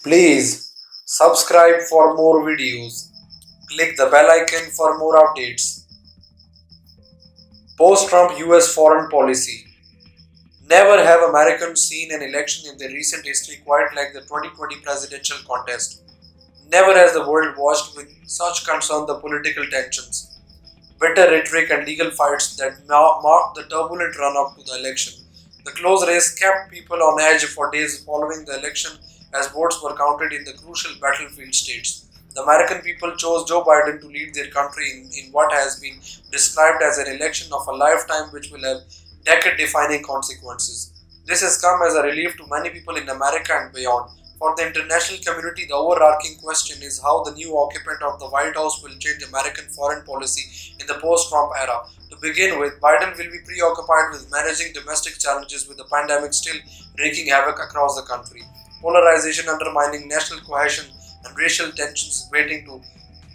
Please subscribe for more videos. Click the bell icon for more updates. Post-Trump US foreign policy. Never have Americans seen an election in their recent history quite like the 2020 presidential contest. Never has the world watched with such concern the political tensions, bitter rhetoric and legal fights that marked the turbulent run-up to the election. The close race kept people on edge for days following the election as votes were counted in the crucial battlefield states. The American people chose Joe Biden to lead their country in what has been described as an election of a lifetime which will have decade defining consequences. This has come as a relief to many people in America and beyond. For the international community, the overarching question is how the new occupant of the White House will change American foreign policy in the post Trump era. To begin with, Biden will be preoccupied with managing domestic challenges with the pandemic still wreaking havoc across the country, polarization undermining national cohesion, and racial tensions waiting to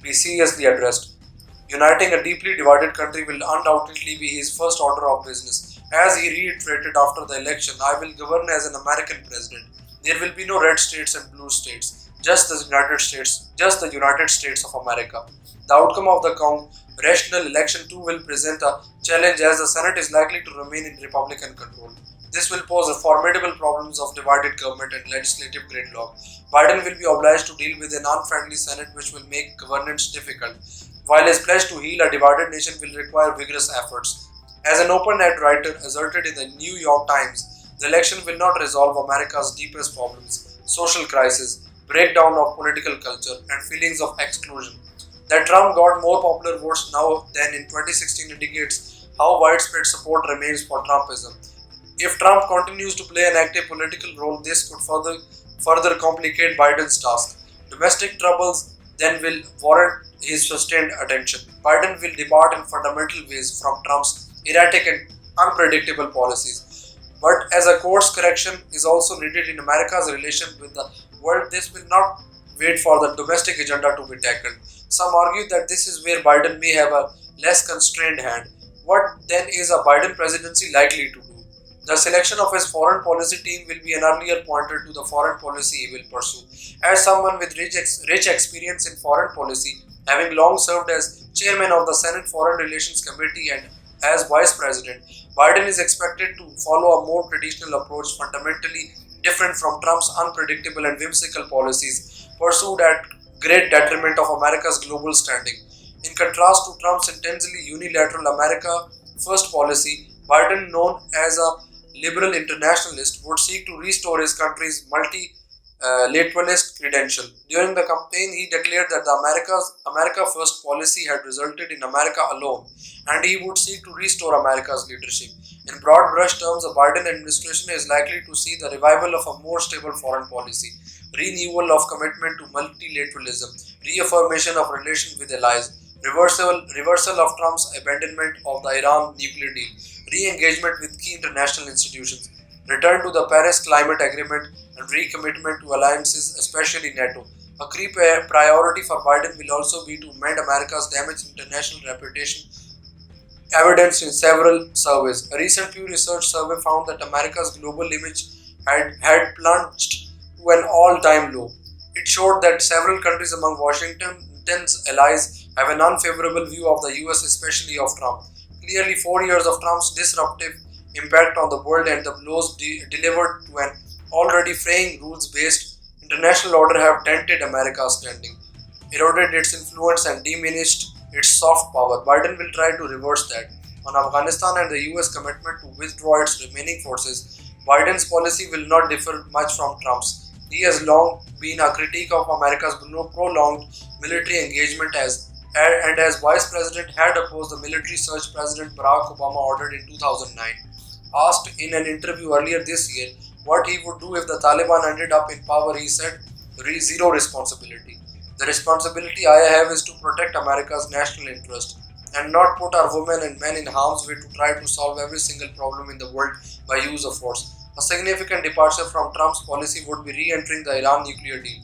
be seriously addressed. Uniting a deeply divided country will undoubtedly be his first order of business. As he reiterated after the election, I will govern as an American president. There will be no red states and blue states, just the United States of America. The outcome of the congressional election too will present a challenge as the Senate is likely to remain in Republican control. This will pose a formidable problems of divided government and legislative gridlock. Biden will be obliged to deal with an unfriendly Senate which will make governance difficult, while his pledge to heal a divided nation will require vigorous efforts. As an open-ended writer asserted in the New York Times, the election will not resolve America's deepest problems, social crisis, breakdown of political culture, and feelings of exclusion. That Trump got more popular votes now than in 2016 indicates how widespread support remains for Trumpism. If Trump continues to play an active political role, this could further complicate Biden's task. Domestic troubles then will warrant his sustained attention. Biden will depart in fundamental ways from Trump's erratic and unpredictable policies. But as a course correction is also needed in America's relation with the world, this will not wait for the domestic agenda to be tackled. Some argue that this is where Biden may have a less constrained hand. What then is a Biden presidency likely to do? The selection of his foreign policy team will be an earlier pointer to the foreign policy he will pursue. As someone with rich experience in foreign policy, having long served as chairman of the Senate Foreign Relations Committee and as vice president, Biden is expected to follow a more traditional approach fundamentally different from Trump's unpredictable and whimsical policies pursued at great detriment of America's global standing. In contrast to Trump's intensely unilateral America First policy, Biden, known as a liberal internationalist, would seek to restore his country's multilateralist credential. During the campaign, he declared that the America First policy had resulted in America alone, and he would seek to restore America's leadership. In broad brush terms, the Biden administration is likely to see the revival of a more stable foreign policy, renewal of commitment to multilateralism, reaffirmation of relations with allies, reversal of Trump's abandonment of the Iran nuclear deal, re-engagement with key international institutions, return to the Paris Climate Agreement, and recommitment to alliances, especially NATO. A key priority for Biden will also be to mend America's damaged international reputation, evidenced in several surveys. A recent Pew Research survey found that America's global image had plunged to an all-time low. It showed that several countries among Washington's allies have an unfavorable view of the US, especially of Trump. Clearly, 4 years of Trump's disruptive impact on the world and the blows delivered to an already fraying rules-based international order have dented America's standing, eroded its influence, and diminished its soft power. Biden will try to reverse that. On Afghanistan and the US commitment to withdraw its remaining forces, Biden's policy will not differ much from Trump's. He has long been a critic of America's prolonged military engagement and as vice president had opposed the military surge President Barack Obama ordered in 2009. Asked in an interview earlier this year what he would do if the Taliban ended up in power, he said, zero responsibility. The responsibility I have is to protect America's national interest and not put our women and men in harm's way to try to solve every single problem in the world by use of force. A significant departure from Trump's policy would be re-entering the Iran nuclear deal.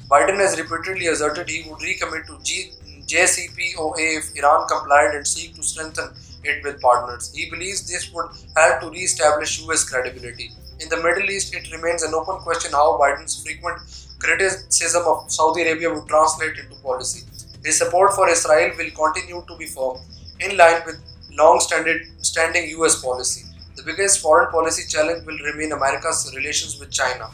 Biden has repeatedly asserted he would recommit to JCPOA if Iran complied and seek to strengthen it with partners. He believes this would help to re-establish US credibility. In the Middle East, it remains an open question how Biden's frequent criticism of Saudi Arabia would translate into policy. His support for Israel will continue to be firm, in line with long-standing US policy. The biggest foreign policy challenge will remain America's relations with China.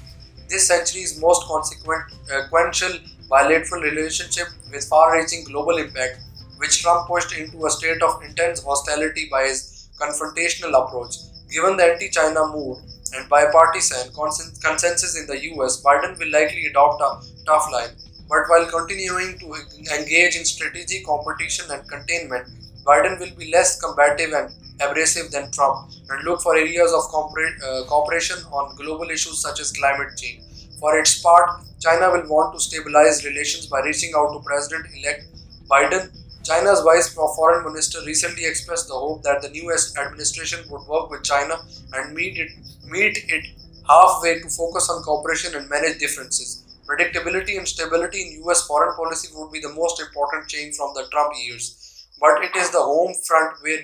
This century's most consequential bilateral relationship with far-reaching global impact, which Trump pushed into a state of intense hostility by his confrontational approach. Given the anti-China mood and bipartisan consensus in the US, Biden will likely adopt a tough line. But while continuing to engage in strategic competition and containment, Biden will be less combative and abrasive than Trump and look for areas of cooperation on global issues such as climate change. For its part, China will want to stabilize relations by reaching out to President elect Biden. China's Vice Foreign Minister recently expressed the hope that the new administration would work with China and meet it halfway to focus on cooperation and manage differences. Predictability and stability in US foreign policy would be the most important change from the Trump years. But it is the home front where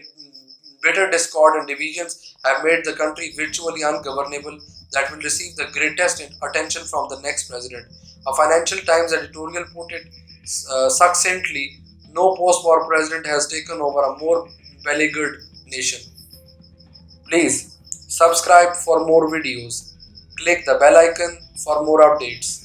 bitter discord and divisions have made the country virtually ungovernable that will receive the greatest attention from the next president. A Financial Times editorial put it succinctly: no post war president has taken over a more beleaguered nation. Please subscribe for more videos. Click the bell icon for more updates.